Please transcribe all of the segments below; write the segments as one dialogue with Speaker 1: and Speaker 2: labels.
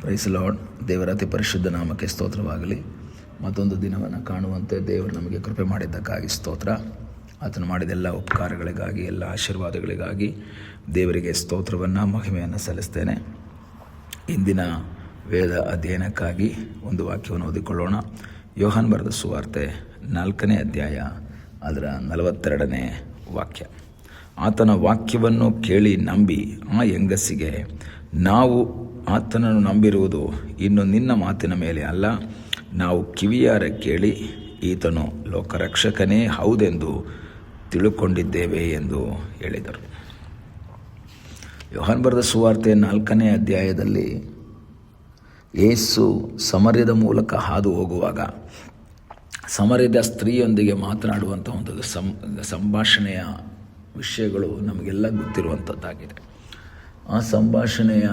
Speaker 1: Price lord. ದೇವರ ಅತಿ ಪರಿಶುದ್ಧ ನಾಮಕ್ಕೆ ಸ್ತೋತ್ರವಾಗಲಿ. ಮತ್ತೊಂದು ದಿನವನ್ನು ಕಾಣುವಂತೆ ದೇವರು ನಮಗೆ ಕೃಪೆ ಮಾಡಿದ್ದಕ್ಕಾಗಿ ಸ್ತೋತ್ರ. ಆತನು ಮಾಡಿದ ಎಲ್ಲ ಉಪಕಾರಗಳಿಗಾಗಿ, ಎಲ್ಲ ಆಶೀರ್ವಾದಗಳಿಗಾಗಿ ದೇವರಿಗೆ ಸ್ತೋತ್ರವನ್ನು, ಮಹಿಮೆಯನ್ನು ಸಲ್ಲಿಸ್ತೇನೆ. ಇಂದಿನ ವೇದ ಅಧ್ಯಯನಕ್ಕಾಗಿ ಒಂದು ವಾಕ್ಯವನ್ನು ಓದಿಕೊಳ್ಳೋಣ. ಯೋಹಾನ್ ಬರೆದ ಸುವಾರ್ತೆ 4ನೇ ಅಧ್ಯಾಯ, ಅದರ 42ನೇ ವಾಕ್ಯ. ಆತನ ವಾಕ್ಯವನ್ನು ಕೇಳಿ ನಂಬಿ ಆ ಹೆಂಗಸಿಗೆ, ನಾವು ಆತನನ್ನು ನಂಬಿರುವುದು ಇನ್ನು ನಿನ್ನ ಮಾತಿನ ಮೇಲೆ ಅಲ್ಲ, ನಾವು ಕಿವಿಯಾರ ಕೇಳಿ ಈತನು ಲೋಕರಕ್ಷಕನೇ ಹೌದೆಂದು ತಿಳುಕೊಂಡಿದ್ದೇವೆ ಎಂದು ಹೇಳಿದರು. ಯೋಹಾನ್ ಬರೆದ ಸುವಾರ್ತೆ 4ನೇ ಅಧ್ಯಾಯದಲ್ಲಿ ಯೇಸು ಸಮರ್ಯದ ಮೂಲಕ ಹಾದು ಹೋಗುವಾಗ ಸಮರ್ಯದ ಸ್ತ್ರೀಯೊಂದಿಗೆ ಮಾತನಾಡುವಂಥ ಒಂದು ಸಂಭಾಷಣೆಯ ವಿಷಯಗಳು ನಮಗೆಲ್ಲ ಗೊತ್ತಿರುವಂಥದ್ದಾಗಿದೆ. ಆ ಸಂಭಾಷಣೆಯ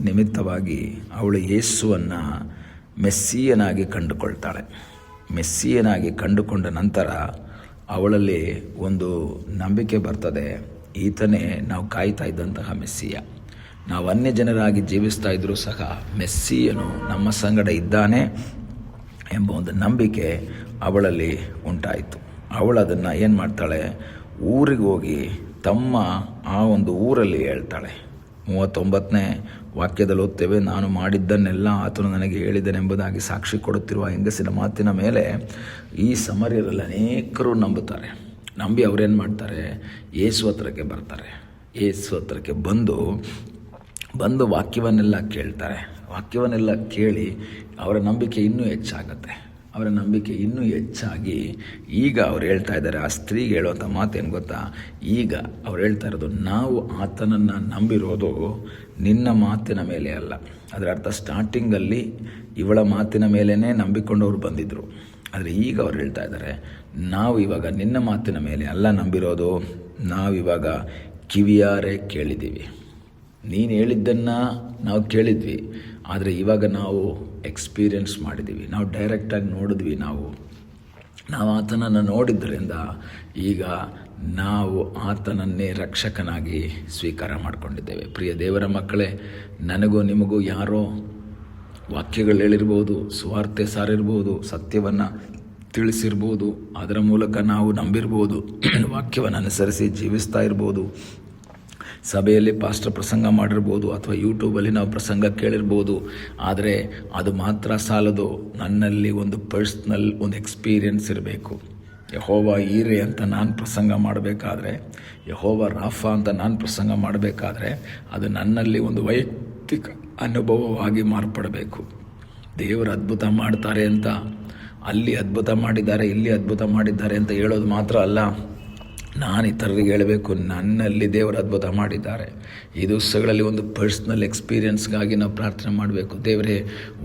Speaker 1: ನಿಮಿತ್ತವಾಗಿ ಅವಳು ಯೇಸುವನ್ನು ಮೆಸ್ಸಿಯನಾಗಿ ಕಂಡುಕೊಳ್ತಾಳೆ. ಮೆಸ್ಸಿಯನಾಗಿ ಕಂಡುಕೊಂಡ ನಂತರ ಅವಳಲ್ಲಿ ಒಂದು ನಂಬಿಕೆ ಬರ್ತದೆ, ಈತನೇ ನಾವು ಕಾಯ್ತಾ ಇದ್ದಂತಹ ಮೆಸ್ಸಿಯ. ನಾವು ಅನ್ಯ ಜನರಾಗಿ ಜೀವಿಸ್ತಾ ಇದ್ದರೂ ಸಹ ಮೆಸ್ಸಿಯನು ನಮ್ಮ ಸಂಗಡ ಇದ್ದಾನೆ ಎಂಬ ಒಂದು ನಂಬಿಕೆ ಅವಳಲ್ಲಿ ಉಂಟಾಯಿತು. ಅವಳು ಅದನ್ನು ಏನು ಮಾಡ್ತಾಳೆ, ಊರಿಗೆ ಹೋಗಿ ತಮ್ಮ ಆ ಒಂದು ಊರಲ್ಲಿ ಹೇಳ್ತಾಳೆ. 39ನೇ ವಾಕ್ಯದಲ್ಲಿ ಓದ್ತೇವೆ, ನಾನು ಮಾಡಿದ್ದನ್ನೆಲ್ಲ ಆತನು ನನಗೆ ಹೇಳಿದನೆಂಬುದಾಗಿ ಸಾಕ್ಷಿ ಕೊಡುತ್ತಿರುವ ಹೆಂಗಸಿನ ಮಾತಿನ ಮೇಲೆ ಈ ಸಮರ್ಯರಲ್ಲಿ ಅನೇಕರು ನಂಬುತ್ತಾರೆ. ನಂಬಿ ಅವರೇನು ಮಾಡ್ತಾರೆ, ಯೇಸು ಹತ್ರಕ್ಕೆ ಬರ್ತಾರೆ. ಯೇಸು ಹತ್ರಕ್ಕೆ ಬಂದು ವಾಕ್ಯವನ್ನೆಲ್ಲ ಕೇಳ್ತಾರೆ. ವಾಕ್ಯವನ್ನೆಲ್ಲ ಕೇಳಿ ಅವರ ನಂಬಿಕೆ ಇನ್ನೂ ಹೆಚ್ಚಾಗತ್ತೆ. ಅವರ ನಂಬಿಕೆ ಇನ್ನೂ ಹೆಚ್ಚಾಗಿ ಈಗ ಅವ್ರು ಹೇಳ್ತಾ ಇದ್ದಾರೆ, ಆ ಸ್ತ್ರೀಗೆ ಹೇಳುವಂಥ ಮಾತೇನು ಗೊತ್ತಾ, ಈಗ ಅವ್ರು ಹೇಳ್ತಾ ಇರೋದು, ನಾವು ಆತನನ್ನು ನಂಬಿರೋದು ನಿನ್ನ ಮಾತಿನ ಮೇಲೆ ಅಲ್ಲ. ಅದರ ಅರ್ಥ ಸ್ಟಾರ್ಟಿಂಗಲ್ಲಿ ಇವಳ ಮಾತಿನ ಮೇಲೇ ನಂಬಿಕೊಂಡವ್ರು ಬಂದಿದ್ದರು. ಆದರೆ ಈಗ ಅವ್ರು ಹೇಳ್ತಾ ಇದ್ದಾರೆ, ನಾವು ಇವಾಗ ನಿನ್ನ ಮಾತಿನ ಮೇಲೆ ಅಲ್ಲ ನಂಬಿರೋದು, ನಾವಿವಾಗ ಕಿವಿಯಾರೆ ಕೇಳಿದ್ದೀವಿ. ನೀನು ಹೇಳಿದ್ದನ್ನು ನಾವು ಕೇಳಿದ್ವಿ, ಆದರೆ ಇವಾಗ ನಾವು ಎಕ್ಸ್ಪೀರಿಯನ್ಸ್ ಮಾಡಿದ್ದೀವಿ, ನಾವು ಡೈರೆಕ್ಟಾಗಿ ನೋಡಿದ್ವಿ. ನಾವು ಆತನನ್ನು ನೋಡಿದ್ದರಿಂದ ಈಗ ನಾವು ಆತನನ್ನೇ ರಕ್ಷಕನಾಗಿ ಸ್ವೀಕಾರ ಮಾಡಿಕೊಂಡಿದ್ದೇವೆ. ಪ್ರಿಯ ದೇವರ ಮಕ್ಕಳೇ, ನನಗೂ ನಿಮಗೂ ಯಾರೋ ವಾಕ್ಯಗಳು ಹೇಳಿರ್ಬೋದು, ಸುವಾರ್ತೆ ಸಾರಿರ್ಬೋದು, ಸತ್ಯವನ್ನು ತಿಳಿಸಿರ್ಬೋದು, ಅದರ ಮೂಲಕ ನಾವು ನಂಬಿರ್ಬೋದು, ವಾಕ್ಯವನ್ನು ಅನುಸರಿಸಿ ಜೀವಿಸ್ತಾ ಇರ್ಬೋದು, ಸಭೆಯಲ್ಲಿ ಪಾಸ್ಟರ್ ಪ್ರಸಂಗ ಮಾಡಿರ್ಬೋದು, ಅಥವಾ ಯೂಟ್ಯೂಬಲ್ಲಿ ನಾವು ಪ್ರಸಂಗ ಕೇಳಿರ್ಬೋದು. ಆದರೆ ಅದು ಮಾತ್ರ ಸಾಲದು, ನನ್ನಲ್ಲಿ ಒಂದು ಪರ್ಸ್ನಲ್ ಒಂದು ಎಕ್ಸ್ಪೀರಿಯನ್ಸ್ ಇರಬೇಕು. ಯೆಹೋವ ಈರೆ ಅಂತ ನಾನು ಪ್ರಸಂಗ ಮಾಡಬೇಕಾದ್ರೆ, ಯೆಹೋವ ರಾಫಾ ಅಂತ ನಾನು ಪ್ರಸಂಗ ಮಾಡಬೇಕಾದ್ರೆ ಅದು ನನ್ನಲ್ಲಿ ಒಂದು ವೈಯಕ್ತಿಕ ಅನುಭವವಾಗಿ ಮಾರ್ಪಡಬೇಕು. ದೇವರು ಅದ್ಭುತ ಮಾಡ್ತಾರೆ ಅಂತ ಅಲ್ಲಿ ಅದ್ಭುತ ಮಾಡಿದ್ದಾರೆ, ಇಲ್ಲಿ ಅದ್ಭುತ ಮಾಡಿದ್ದಾರೆ ಅಂತ ಹೇಳೋದು ಮಾತ್ರ ಅಲ್ಲ, ನಾನು ಇತರರಿಗೆ ಹೇಳಬೇಕು, ನನ್ನಲ್ಲಿ ದೇವರು ಅದ್ಭುತ ಮಾಡಿದ್ದಾರೆ. ಈ ದಿವಸಗಳಲ್ಲಿ ಒಂದು ಪರ್ಸ್ನಲ್ ಎಕ್ಸ್ಪೀರಿಯನ್ಸ್ಗಾಗಿ ನಾವು ಪ್ರಾರ್ಥನೆ ಮಾಡಬೇಕು. ದೇವರೇ,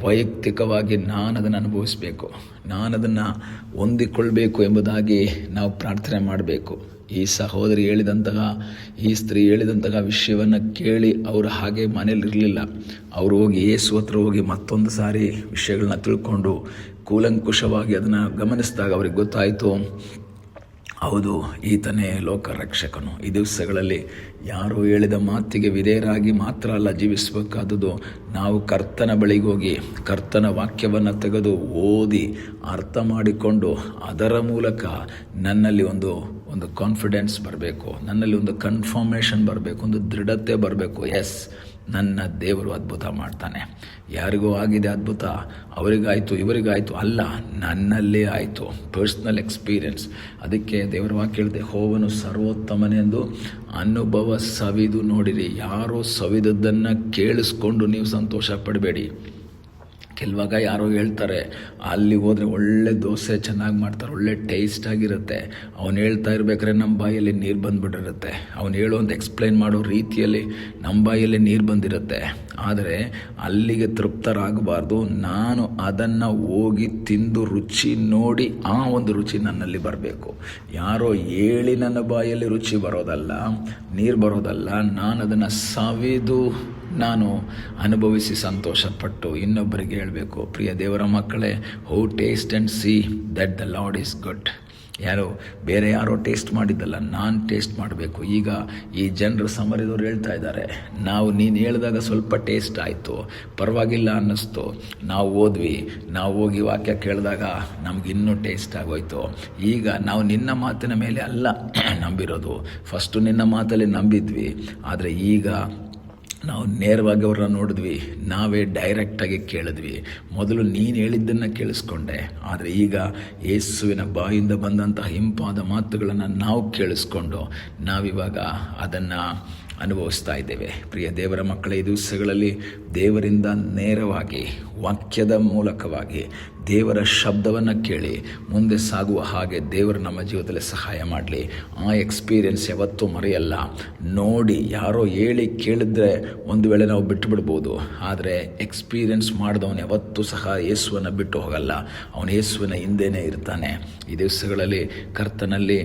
Speaker 1: ವೈಯಕ್ತಿಕವಾಗಿ ನಾನು ಅದನ್ನು ಅನುಭವಿಸಬೇಕು, ನಾನು ಅದನ್ನು ಹೊಂದಿಕೊಳ್ಬೇಕು ಎಂಬುದಾಗಿ ನಾವು ಪ್ರಾರ್ಥನೆ ಮಾಡಬೇಕು. ಈ ಸಹೋದರಿ ಹೇಳಿದಂತಹ, ಈ ಸ್ತ್ರೀ ಹೇಳಿದಂತಹ ವಿಷಯವನ್ನು ಕೇಳಿ ಅವರು ಹಾಗೆ ಮನೇಲಿರಲಿಲ್ಲ. ಅವರು ಹೋಗಿ ಯೇಸು ಹತ್ರ ಹೋಗಿ ಮತ್ತೊಂದು ಸಾರಿ ವಿಷಯಗಳನ್ನ ತಿಳ್ಕೊಂಡು ಕೂಲಂಕುಷವಾಗಿ ಅದನ್ನು ಗಮನಿಸಿದಾಗ ಅವ್ರಿಗೆ ಗೊತ್ತಾಯಿತು, ಹೌದು, ಈತನೇ ಲೋಕರಕ್ಷಕನು. ಈ ದಿವಸಗಳಲ್ಲಿ ಯಾರು ಹೇಳಿದ ಮಾತಿಗೆ ವಿಧೇಯರಾಗಿ ಮಾತ್ರ ಅಲ್ಲ ಜೀವಿಸಬೇಕಾದುದು, ನಾವು ಕರ್ತನ ಬಳಿಗೆ ಹೋಗಿ ಕರ್ತನ ವಾಕ್ಯವನ್ನು ತೆಗೆದು ಓದಿ ಅರ್ಥ ಮಾಡಿಕೊಂಡು ಅದರ ಮೂಲಕ ನನ್ನಲ್ಲಿ ಒಂದು ಕಾನ್ಫಿಡೆನ್ಸ್ ಬರಬೇಕು, ನನ್ನಲ್ಲಿ ಒಂದು ಕನ್ಫರ್ಮೇಷನ್ ಬರಬೇಕು, ಒಂದು ದೃಢತೆ ಬರಬೇಕು. ಎಸ್, ನನ್ನ ದೇವರು ಅದ್ಭುತ ಮಾಡ್ತಾನೆ. ಯಾರಿಗೂ ಆಗಿದೆ ಅದ್ಭುತ, ಅವರಿಗಾಯಿತು ಇವರಿಗಾಯಿತು ಅಲ್ಲ, ನನ್ನಲ್ಲೇ ಆಯಿತು. Personal experience. ಅದಕ್ಕೆ ದೇವರ ವಾಕ್ಯ ಹೇಳಿದೆ, ಯೆಹೋವನು ಸರ್ವೋತ್ತಮನೆಂದು ಅನುಭವ ಸವಿದು ನೋಡಿರಿ. ಯಾರೋ ಸವಿದದ್ದನ್ನು ಕೇಳಿಸ್ಕೊಂಡು ನೀವು ಸಂತೋಷ ಪಡಬೇಡಿ. ಕೆಲವಾಗ ಯಾರೋ ಹೇಳ್ತಾರೆ, ಅಲ್ಲಿ ಹೋದರೆ ಒಳ್ಳೆ ದೋಸೆ ಚೆನ್ನಾಗಿ ಮಾಡ್ತಾರೆ, ಒಳ್ಳೆ ಟೇಸ್ಟ್ ಆಗಿರುತ್ತೆ. ಅವನು ಹೇಳ್ತಾ ಇರ್ಬೇಕಾದ್ರೆ ನಮ್ಮ ಬಾಯಲ್ಲಿ ನೀರು ಬಂದುಬಿಟ್ಟಿರುತ್ತೆ. ಅವನು ಹೇಳೋದು ಎಕ್ಸ್ಪ್ಲೈನ್ ಮಾಡೋ ರೀತಿಯಲ್ಲಿ ನಮ್ಮ ಬಾಯಲ್ಲಿ ನೀರು ಬಂದಿರುತ್ತೆ. ಆದರೆ ಅಲ್ಲಿಗೆ ತೃಪ್ತರಾಗಬಾರ್ದು. ನಾನು ಅದನ್ನು ಹೋಗಿ ತಿಂದು ರುಚಿ ನೋಡಿ ಆ ಒಂದು ರುಚಿ ನನ್ನಲ್ಲಿ ಬರಬೇಕು. ಯಾರೋ ಹೇಳಿ ನನ್ನ ಬಾಯಲ್ಲಿ ರುಚಿ ಬರೋದಲ್ಲ, ನೀರು ಬರೋದಲ್ಲ, ನಾನು ಅದನ್ನು ಸವಿದು ನಾನು ಅನುಭವಿಸಿ ಸಂತೋಷಪಟ್ಟು ಇನ್ನೊಬ್ಬರಿಗೆ ಹೇಳಬೇಕು. ಪ್ರಿಯ ದೇವರ ಮಕ್ಕಳೇ, how taste and see that the lord is good. ಬೇರೆ ಯಾರೋ ಟೇಸ್ಟ್ ಮಾಡಿದ್ದಲ್ಲ, ನಾನು ಟೇಸ್ಟ್ ಮಾಡಬೇಕು. ಈಗ ಈ ಜನರು ಸಮರಿದವ್ರು ಹೇಳ್ತಾ ಇದ್ದಾರೆ, ನೀನು ಹೇಳಿದಾಗ ಸ್ವಲ್ಪ ಟೇಸ್ಟ್ ಆಯಿತು, ಪರವಾಗಿಲ್ಲ ಅನ್ನಿಸ್ತು, ನಾವು ಹೋಗಿ ವಾಕ್ಯ ಕೇಳಿದಾಗ ನಮ್ಗೆ ಇನ್ನೂ ಟೇಸ್ಟ್ ಆಗೋಯ್ತು. ಈಗ ನಾವು ನಿನ್ನ ಮಾತಿನ ಮೇಲೆ ಅಲ್ಲ ನಂಬಿರೋದು, ಫಸ್ಟು ನಿನ್ನ ಮಾತಲ್ಲಿ ನಂಬಿದ್ವಿ, ಆದರೆ ಈಗ ನಾವು ನೇರವಾಗಿ ಅವ್ರನ್ನ ನೋಡಿದ್ವಿ, ನಾವೇ ಡೈರೆಕ್ಟಾಗಿ ಕೇಳಿದ್ವಿ. ಮೊದಲು ನೀನು ಹೇಳಿದ್ದನ್ನು ಕೇಳಿಸ್ಕೊಂಡೆ, ಆದರೆ ಈಗ ಯೇಸುವಿನ ಬಾಯಿಂದ ಬಂದಂತಹ ಇಂಪಾದ ಮಾತುಗಳನ್ನು ನಾವು ಕೇಳಿಸ್ಕೊಂಡು ನಾವಿವಾಗ ಅದನ್ನು ಅನುಭವಿಸ್ತಾ ಇದ್ದೇವೆ. ಪ್ರಿಯ ದೇವರ ಮಕ್ಕಳ, ಈ ದಿವಸಗಳಲ್ಲಿ ದೇವರಿಂದ ನೇರವಾಗಿ ವಾಕ್ಯದ ಮೂಲಕವಾಗಿ ದೇವರ ಶಬ್ದವನ್ನು ಕೇಳಿ ಮುಂದೆ ಸಾಗುವ ಹಾಗೆ ದೇವರು ನಮ್ಮ ಜೀವಿತದಲ್ಲಿ ಸಹಾಯ ಮಾಡಲಿ. ಆ ಎಕ್ಸ್ಪೀರಿಯೆನ್ಸ್ ಯಾವತ್ತೂ ಮರೆಯಲ್ಲ. ನೋಡಿ, ಯಾರೋ ಹೇಳಿ ಕೇಳಿದ್ರೆ ಒಂದು ವೇಳೆ ನಾವು ಬಿಟ್ಟು ಬಿಡ್ಬೋದು, ಆದರೆ ಎಕ್ಸ್ಪೀರಿಯೆನ್ಸ್ ಮಾಡಿದವನು ಯಾವತ್ತೂ ಸಹ ಯೇಸುವನ್ನು ಬಿಟ್ಟು ಹೋಗಲ್ಲ. ಅವನು ಯೇಸುವಿನ ಹಿಂದೆಯೇ ಇರ್ತಾನೆ. ಈ ದಿವಸಗಳಲ್ಲಿ ಕರ್ತನಲ್ಲಿ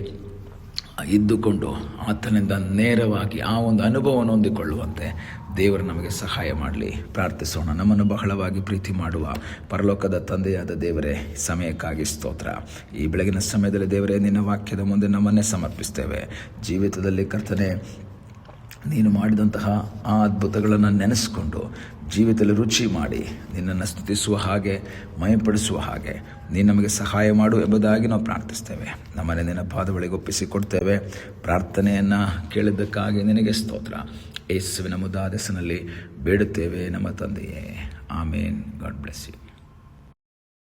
Speaker 1: ಇದ್ದುಕೊಂಡು ಆತನಿಂದ ನೇರವಾಗಿ ಆ ಒಂದು ಅನುಭವವನ್ನು ಹೊಂದಿಕೊಳ್ಳುವಂತೆ ದೇವರು ನಮಗೆ ಸಹಾಯ ಮಾಡಲಿ. ಪ್ರಾರ್ಥಿಸೋಣ. ನಮ್ಮನ್ನು ಬಹಳವಾಗಿ ಪ್ರೀತಿ ಮಾಡುವ ಪರಲೋಕದ ತಂದೆಯಾದ ದೇವರೇ, ಸಮಯಕ್ಕಾಗಿ ಸ್ತೋತ್ರ. ಈ ಬೆಳಗಿನ ಸಮಯದಲ್ಲಿ ದೇವರೇ, ನಿನ್ನ ವಾಕ್ಯದ ಮುಂದೆ ನಮ್ಮನ್ನೇ ಸಮರ್ಪಿಸ್ತೇವೆ. ಜೀವಿತದಲ್ಲಿ ಕರ್ತನೆ, ನೀನು ಮಾಡಿದಂತಹ ಆ ಅದ್ಭುತಗಳನ್ನು ನೆನೆಸ್ಕೊಂಡು ಜೀವಿತದಲ್ಲಿ ರುಚಿ ಮಾಡಿ ನಿನ್ನನ್ನು ಸ್ತುತಿಸುವ ಹಾಗೆ, ಮಯಪಡಿಸುವ ಹಾಗೆ ನೀನು ನಮಗೆ ಸಹಾಯ ಮಾಡು ಎಂಬುದಾಗಿ ನಾವು ಪ್ರಾರ್ಥಿಸ್ತೇವೆ. ನಮ್ಮನೆ ನಿನ್ನ ಪಾದಗಳಿಗೆ ಒಪ್ಪಿಸಿಕೊಡ್ತೇವೆ. ಪ್ರಾರ್ಥನೆಯನ್ನು ಕೇಳಿದ್ದಕ್ಕಾಗಿ ನಿನಗೆ ಸ್ತೋತ್ರ. ಯೇಸುವಿನ ಮುದ್ದಾದ ಹೆಸರಿನಲ್ಲಿ ಬೇಡುತ್ತೇವೆ ನಮ್ಮ ತಂದೆಯೇ. ಆಮೇನ್. God bless you.